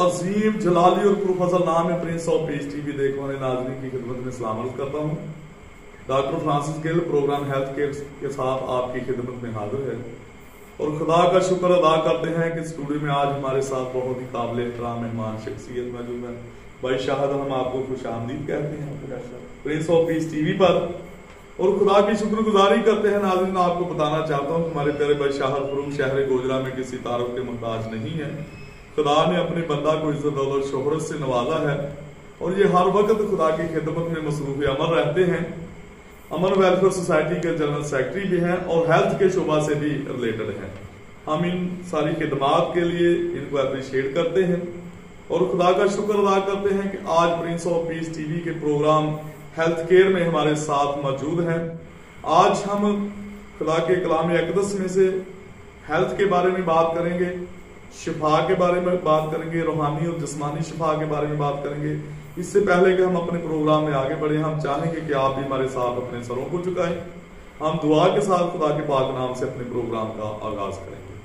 अजीम जलाली और प्रोफेसर नाम है प्रिंस ऑफ पीस टीवी देखने वाले नाज़रीन की खिदमत में सलाम अर्ज़ करता हूँ। Doctor Francis Gill programme health care के साथ आपकी खिदमत में हाजिर है और खुदा का शुक्र अदा करते हैं कि स्टूडियो में आज हमारे साथ बहुत ही काबिल एहतराम मेहमान शख्सियत मौजूद है। भाई शाहद, हम आपको खुशामदीद कहते हैं प्रिंस ऑफ पीस टीवी पर और खुदा की शुक्रगुजारी करते हैं। नाज़रीन, आपको बताना चाहता हूँ हमारे प्यारे भाई शाहद फरूक शहर गोजरा में किसी तारुफ के मुहताज नहीं है। खुदा ने अपने बंदा को इज्जत और शोहरत से नवाजा है और ये हर वक्त खुदा की खिदमत में मसरूफ अमल रहते हैं। अमन वेलफेयर सोसाइटी के जनरल सेक्रेटरी भी हैं और हेल्थ के शोबा से भी रिलेटेड हैं। हम इन सारी खिदमात के लिए इनको अप्रिशिएट करते हैं और खुदा का शुक्र अदा करते हैं कि आज प्रिंस ऑफ पीस टीवी के प्रोग्राम हेल्थ केयर में हमारे साथ मौजूद हैं। आज हम खुदा के कलाम अक़दस में से हेल्थ के बारे में बात करेंगे, शिफा के बारे में बात करेंगे, रूहानी और जिस्मानी शिफा के बारे में बात करेंगे। इससे पहले कि हम अपने प्रोग्राम में आगे बढ़े, हम चाहेंगे कि आप भी हमारे साथ अपने सरों को झुकाएं। हम दुआ के साथ खुदा के पाक नाम से अपने प्रोग्राम का आगाज करेंगे।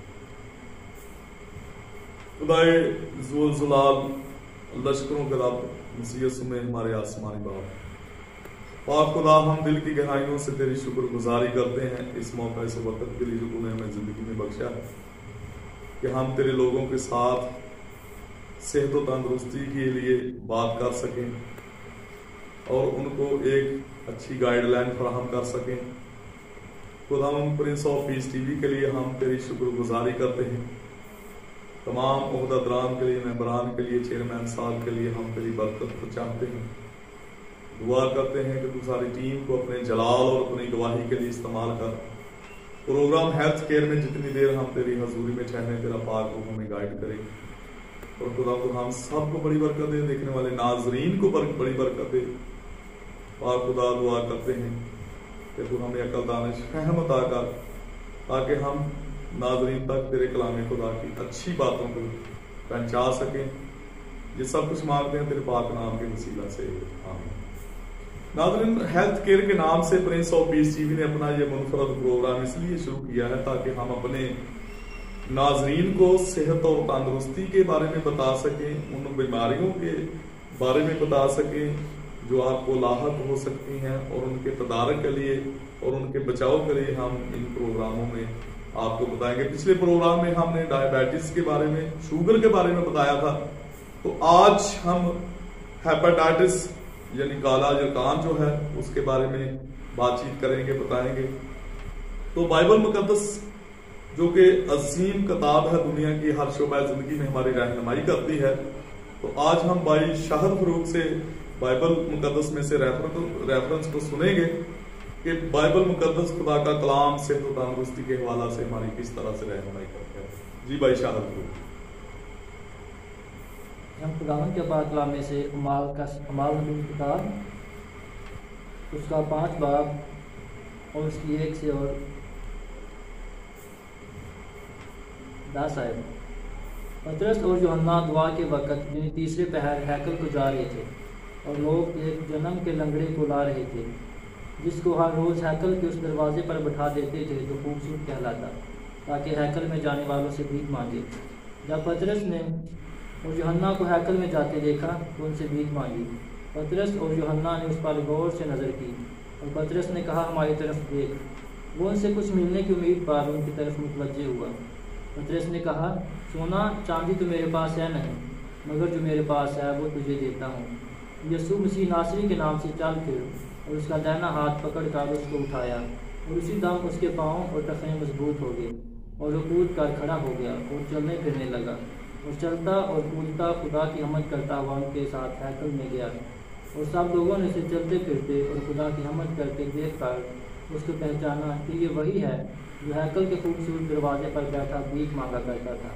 खुदाए ज़ुल ज़लाल लश्करों के रब मसीह में हमारे आसमानी बाप पाक खुदा, हम दिल की गहराइयों से तेरी शुक्रगुजारी करते हैं इस मौका इस वक्त के लिए जो तूने हमें जिंदगी में बख्शा है कि हम तेरे लोगों के साथ सेहत और तंदुरुस्ती के लिए बात कर सकें और उनको एक अच्छी गाइडलाइन फराहम कर सकें। खुदा हम प्रिंस ऑफ पीस टीवी के लिए हम तेरी शुक्रगुजारी करते हैं। तमाम ओहदेदारान के लिए, मेंबरान के लिए, चेयरमैन साहब के लिए हम तेरी बरकत चाहते हैं। दुआ करते हैं कि तू सारी टीम को अपने जलाल और अपनी गवाही के लिए इस्तेमाल कर। प्रोग्राम हेल्थ केयर में जितनी देर हम तेरी हजूरी में ठहरे, तेरा पाक रूह हमें गाइड करे और खुदा को हम सबको बड़ी बरकत दे, देखने वाले नाजरीन को बड़ी बरकत दे। पाक खुदा दुआ करते हैं कि तू हमें अकल, दानिश, फहम अता कर ताकि हम नाजरीन तक तेरे कलाम खुदा की अच्छी बातों को पहुंचा सकें। ये सब कुछ मांगते हैं तेरे पाक नाम के वसीला से, आमीन। नाज़रीन, हेल्थ केयर के नाम से प्रिंस ऑफ पीस टीवी ने अपना ये मुनफरद प्रोग्राम इसलिए शुरू किया है ताकि हम अपने नाजरीन को सेहत और तंदुरुस्ती के बारे में बता सकें, उन बीमारियों के बारे में बता सकें जो आपको लाहक हो सकती हैं और उनके तदारक के लिए और उनके बचाव के लिए हम इन प्रोग्रामों में आपको बताएंगे। पिछले प्रोग्राम में हमने डायबिटीज के बारे में, शुगर के बारे में बताया था, तो आज हम हेपेटाइटिस यानी काला जरकान जो है उसके बारे में बातचीत करेंगे, बताएंगे। तो बाइबल मुकद्दस जो कि अजीम किताब है, दुनिया की हर शोबा जिंदगी में हमारी रहनुमाई करती है, तो आज हम भाई शाहद फरूक से बाइबल मुकद्दस में से रेफरेंस को सुनेंगे कि बाइबल मुकद्दस खुदा का कलाम सेहत और तंदुरुस्ती के हवाला से हमारी किस तरह से रहनुमाई करता है। जी भाई शाहद फरूक। हम खुदावन के पाक कलाम में से अमाल नबी किताब उसका 5 बाब और उसकी 1 से और 10 आयत। पतरस और यूहन्ना दुआ के वक्त यानी तीसरे पहर हैकल को जा रहे थे और लोग एक जन्म के लंगड़े को ला रहे थे जिसको हर रोज़ हैकल के उस दरवाजे पर बैठा देते थे तो खूबसूरत कहलाता, ताकि हैकल में जाने वालों से भीख मांगे। जब पतरस ने और यूहन्ना को हैकल में जाते देखा तो उनसे भीख मांगी। पतरस और यूहन्ना ने उस पर गौर से नज़र की और पतरस ने कहा, हमारी तरफ देख। वो उनसे कुछ मिलने की उम्मीद पर उनकी तरफ मुतवज्जे हुआ। पतरस ने कहा, सोना चांदी तो मेरे पास है नहीं, मगर जो मेरे पास है वो तुझे देता हूँ। यीशु मसीह नासरी के नाम से चल फिर और उसका दाहिना हाथ पकड़ कर उसको उठाया और उसी दम उसके पाँव और टखने मजबूत हो गए और वो कूद कर खड़ा हो गया और चलने फिरने लगा और चलता और कूदता खुदा की हमद करता हुआ उनके साथ हैकल में गया। और सब लोगों ने उसे चलते फिरते और खुदा की हमद करते देख कर उसको पहचाना कि ये वही है जो हैकल के खूबसूरत दरवाजे पर बैठा भीख मांगा करता था।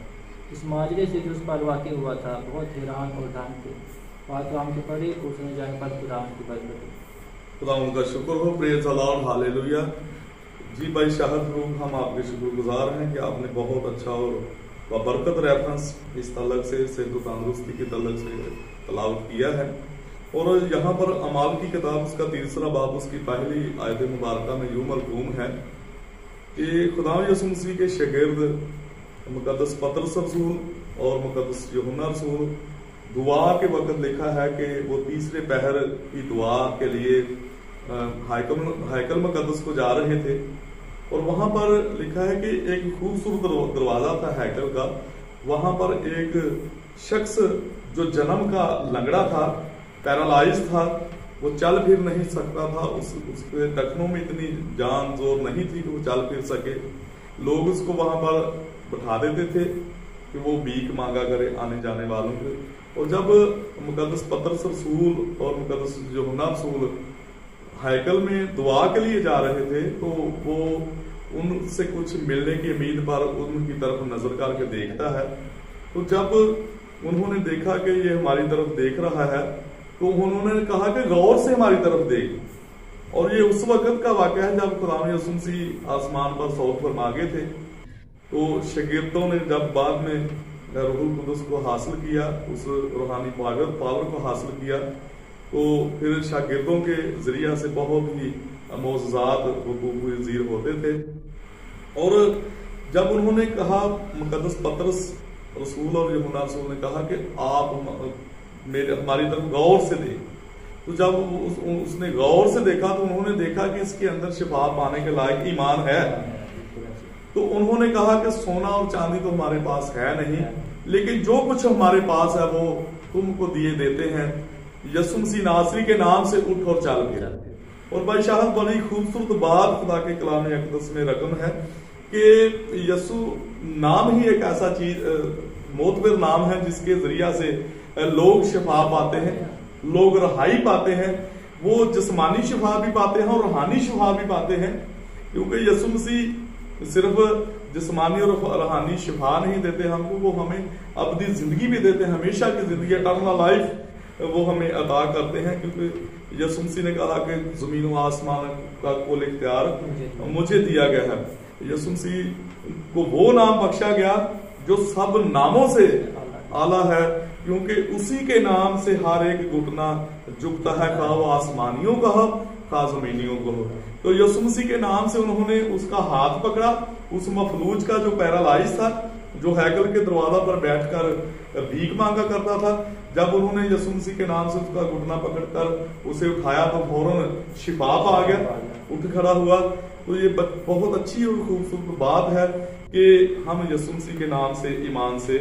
इस माजरे से जो उस पर वाक़ हुआ था बहुत हैरान और ढांढ थे। बात काम के पड़े उसने जाने पर खुदा की बरकत। खुदा उनका शुक्र हो, प्रेज़ अल्लाह, हालेलुया। जी भाई शाहद फरूक, हम आपके शुक्रगुजार हैं कि आपने बहुत अच्छा और बरकत रेफरेंस इस तलक से सेहत और तंदुरुस्ती की तलक से तलावत किया है। और यहाँ पर अमाल की किताब उसका 3रा बाब उसकी पहली आयत मुबारका में यूं मरकूम है कि खुदा यीशु मसीह के शागिर्द मुकद्दस पतरस रसूल और मुकद्दस यूहन्ना रसूल दुआ के वक्त लिखा है कि वो तीसरे पहर की दुआ के लिए हैकल मुकद्दस को जा रहे थे, और वहां पर लिखा है कि एक खूबसूरत दरवाजा था हैकल का। वहां पर एक शख्स जो जन्म का लंगड़ा था, पैरालाइज था, वो चल फिर नहीं सकता था, उसके टखनों में इतनी जान जोर नहीं थी कि वो चल फिर सके। लोग उसको वहां पर बैठा देते थे कि वो भीख मांगा करे आने जाने वालों को। और जब मुकद्दस पतरस रसूल और मुकद्दस यूहन्ना रसूल हैकल में दुआ के लिए जा रहे थे, तो वो उनसे कुछ मिलने की उम्मीद पर उनकी तरफ नजर करके देखता है। तो जब उन्होंने देखा कि ये हमारी तरफ देख रहा है, तो उन्होंने कहा कि गौर से हमारी तरफ देख। और ये उस वक्त का वाक़या है जब खुदा यसू मसीह आसमान पर सौर फरमा गए थे। तो शागिर्दों ने जब बाद में रूहुल कुदस को हासिल किया, उस रूहानी पावर को हासिल किया, तो फिर शागिर्दों के जरिया से बहुत ही मौजज़ात वज़ीर होते थे। और जब उन्होंने कहा, मुकद्दस पतरस रसूल और यूहन्ना रसूल ने कहा कि आप हमारी तरफ गौर से देख, तो जब उसने गौर से देखा तो उन्होंने देखा कि इसके अंदर शिफा पाने के लायक ईमान है। तो उन्होंने कहा कि सोना और चांदी तो हमारे पास है नहीं, लेकिन जो कुछ हमारे पास है वो तुमको दिए देते हैं। यसू मसीह नासरी के नाम से उठ और चल फिर। और भाई शाहद बड़ी खूबसूरत बात खुदा के कलाम अक़दस में रकम है कि यसू नाम ही एक ऐसा चीज मोतबर नाम है जिसके जरिया से लोग शिफा पाते हैं, लोग रहाई पाते हैं। वो जिस्मानी शिफा भी पाते हैं और रूहानी शिफा भी पाते हैं, क्योंकि यसू मसीह सिर्फ जिस्मानी और रूहानी शिफा नहीं देते हमको, वो हमें अबदी जिंदगी भी देते हैं, हमेशा की जिंदगी, एटर्नल लाइफ वो हमें अदा करते हैं। क्योंकि यसू मसीह ने कहा कि जमीन व आसमान का कुल इख्तियार मुझे दिया गया है। यसू मसीह को वो नाम बख्शा गया जो सब नामों से आला है, क्योंकि उसी के नाम से हर एक घुटना झुकता है, खा वो आसमानियों का हो खा जमीनियों को हो। तो यसू मसीह के नाम से उन्होंने उसका हाथ पकड़ा, उस मफलूज का जो पैरालाइज था, जो हैकल के दरवाजा पर बैठकर भीख मांगा करता था, जब उन्होंने यसू मसीह के नाम से उसका घुटना पकड़कर उसे उठाया तो फौरन शिफा पा गया, उठ खड़ा हुआ। तो ये बहुत अच्छी और खूबसूरत बात है कि हम यसू मसीह के नाम से ईमान से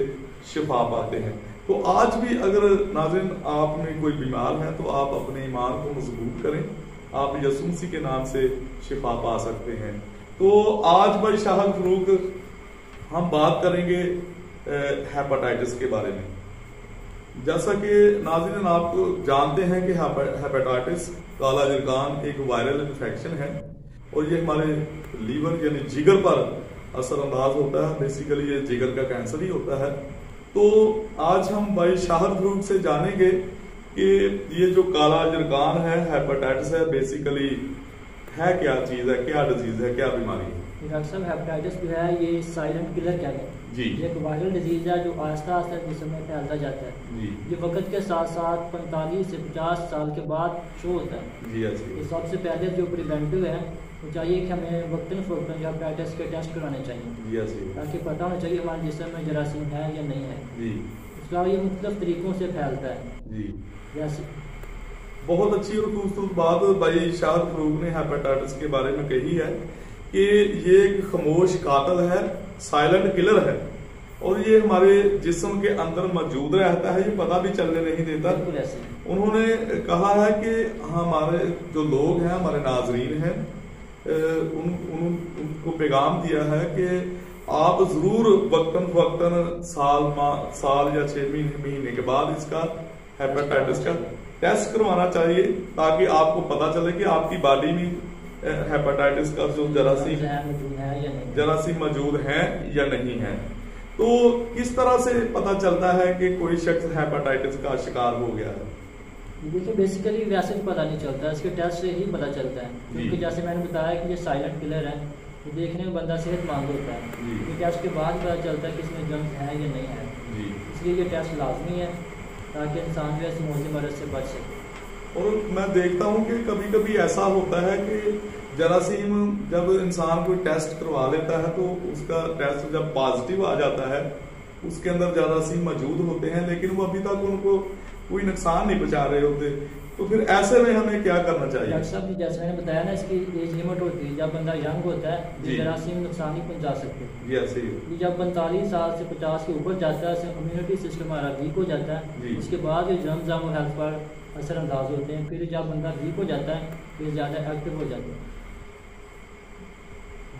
शिफा पाते हैं। तो आज भी अगर नाज़रीन आप में कोई बीमार है तो आप अपने ईमान को मजबूत करें, आप यसू मसीह के नाम से शिफा पा सकते हैं। तो आज भाई शाहद फरूक हम बात करेंगे हेपेटाइटिस के बारे में। जैसा कि नाज़रीन आप जानते हैं कि हेपेटाइटिस काला जिरकान एक वायरल इन्फेक्शन है और ये हमारे लीवर यानी जिगर पर असरअंदाज होता है। बेसिकली ये जिगर का कैंसर ही होता है। तो आज हम भाई शाहद फरूक से जानेंगे कि ये जो काला जिरकान है, हेपेटाइटिस है, बेसिकली है क्या चीज है, क्या डिजीज है, क्या बीमारी है? डॉक्टर साहब, हेपेटाइटिस जो है ये साइलेंट किलर क्या है जी, ये एक वायरल डिजीज है जो आहिस्ता आहिस्ता जिस्म में फैलता जाता है जी। ये वक्त के साथ साथ 45 से 50 साल के बाद शो होता है जी। ये सबसे पहले जो प्रिवेंटिव है वो चाहिए कि हमें वक्तन फ़ौरन हेपेटाइटिस के टेस्ट कराने चाहिए ताकि पता होना चाहिए हमारे जिस्म में जरासीम है या नहीं है जी। उसका ये मुख्तलिफ तरीकों से फैलता है जी। जैसे बहुत अच्छी और खूबसूरत बात भाई शाहद फरूक ने हेपेटाइटिस के बारे में कही है कि ये एक खामोश कातिल है, साइलेंट किलर है और ये हमारे जिस्म के अंदर मौजूद रहता है, ये पता भी चलने नहीं देता। उन्होंने कहा है कि हमारे जो लोग हैं, हमारे नाजरीन हैं, उनको पैगाम दिया है कि आप जरूर वक्तन फवक्तन साल या 6 महीने के बाद इसका हेपेटाइटिस का टेस्ट करवाना चाहिए ताकि आपको पता चले कि आपकी बॉडी में हेपेटाइटिस का जो जरासीम मौजूद है या नहीं है। तो किस तरह से पता चलता है कि कोई शख्स हेपेटाइटिस का शिकार हो गया है? देखिए बेसिकली वैसे भी पता नहीं चलता, इसके टेस्ट से ही पता चलता है क्योंकि जैसे मैंने बताया कि ये साइलेंट किलर है, तो देखने में बंदा सेहतमंद होता है, ये टेस्ट के बाद पता चलता है कि इसमें जर्म्स है या नहीं है, इसलिए ये टेस्ट लाजमी है ताकि इंसान जो है इस मौजी मरज से बच सके। और मैं देखता हूँ कि कभी कभी ऐसा होता है कि जरासीम जब इंसान कोई टेस्ट करवा लेता है तो उसका टेस्ट जब पॉजिटिव आ जाता है اس کے اندر جراثیم موجود ہوتے ہیں لیکن وہ ابھی تک ان کو کوئی نقصان نہیں پہنچا رہے ہوتے، تو پھر ایسے میں ہمیں کیا کرنا چاہیے؟ ڈاکٹر صاحب جیسے میں نے بتایا نا، اس کی ایج لمٹ ہوتی ہے، جب بندہ ینگ ہوتا ہے جی جراثیم نقصان نہیں پہنچا سکتے، جی ایسے ہی جب 45 سال سے 50 کے اوپر جاتا ہے امیونٹی سسٹم ہمارا ویک ہو جاتا ہے، جی اس کے بعد جو جرمز ہیں وہ ہیلتھ پر اثر انداز ہوتے ہیں، پھر جب بندہ ویک ہو جاتا ہے پھر زیادہ ایکٹیو ہو جاتا ہے۔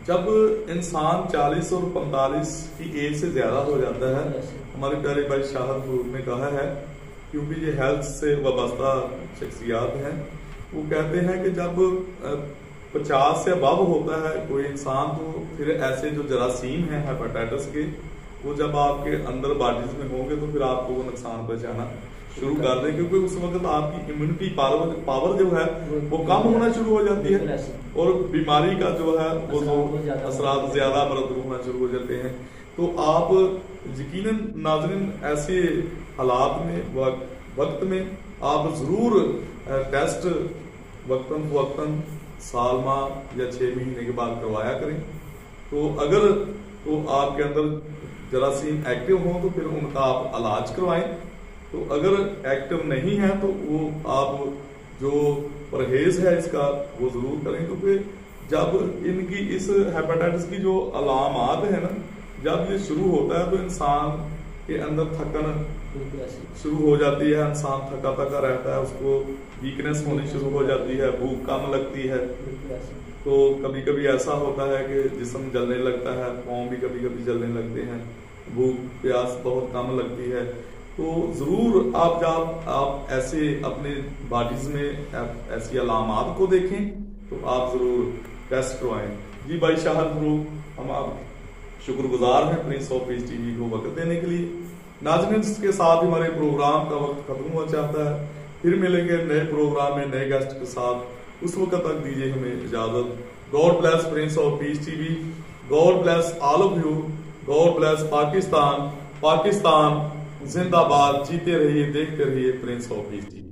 جب انسان 40 اور 45 کی ایج سے زیادہ ہو جاتا ہے، ہمارے پیارے بھائی شاہد نے کہا ہے، کیونکہ یہ ہیلتھ سے وابستہ شخصیات ہیں، وہ کہتے ہیں کہ جب 50 سے ابو ہوتا ہے کوئی انسان، تو پھر ایسے جو جراثیم ہیں ہیپاٹائٹس کے، وہ جب آپ کے اندر باڈیز میں ہوں گے تو پھر آپ کو وہ نقصان پہنچانا شروع کر دیں، کیونکہ اس وقت آپ کی امیونٹی پاور جو ہے وہ کم ہونا شروع ہو جاتی ہے اور بیماری کا جو ہے وہ اثرات زیادہ مرتب ہونا شروع ہو جاتے ہیں۔ تو آپ یقیناً ناظرین ایسے حالات میں وقت میں آپ ضرور ٹیسٹ وقتاً فوقتاً سال ماہ یا 6 مہینے کے بعد کروایا کریں، تو اگر تو آپ کے اندر جراثیم ایکٹیو ہوں تو پھر ان کا آپ علاج کروائیں، تو اگر ایکٹیو نہیں ہے تو وہ آپ جو پرہیز ہے اس کا وہ ضرور کریں۔ تو پھر جب ان کی اس ہیپاٹائٹس کی جو علامات ہیں نا، جب یہ شروع ہوتا ہے تو انسان کے اندر تھکن شروع ہو جاتی ہے، انسان تھکا تھکا رہتا ہے، اس کو ویکنیس ہونی شروع ہو جاتی ہے، بھوک کم لگتی ہے، تو کبھی کبھی ایسا ہوتا ہے کہ جسم جلنے لگتا ہے، پاؤں بھی کبھی کبھی جلنے لگتے ہیں، بھوک پیاس بہت کم لگتی ہے۔ تو ضرور آپ جب آپ ایسے اپنے باڈیز میں ایسی علامات کو دیکھیں تو آپ ضرور ٹیسٹ کروائیں۔ جی بھائی شاہد فروغ، ہم آپ شکر گزار ہیں prince of peace T V کو وقت دینے کے لیے۔ ناظرین، اس کے ساتھ ہمارے پروگرام کا وقت ختم ہوا چاہتا ہے، پھر ملیں گے نئے پروگرام میں نئے گیسٹ کے ساتھ، اس وقت تک دیجیے ہمیں اجازت۔ God bless prince of peace T V, God bless all of you, God bless Pakistan, Pakistan زندہ باد، جیتے رہیے، دیکھتے رہیے prince of peace T V.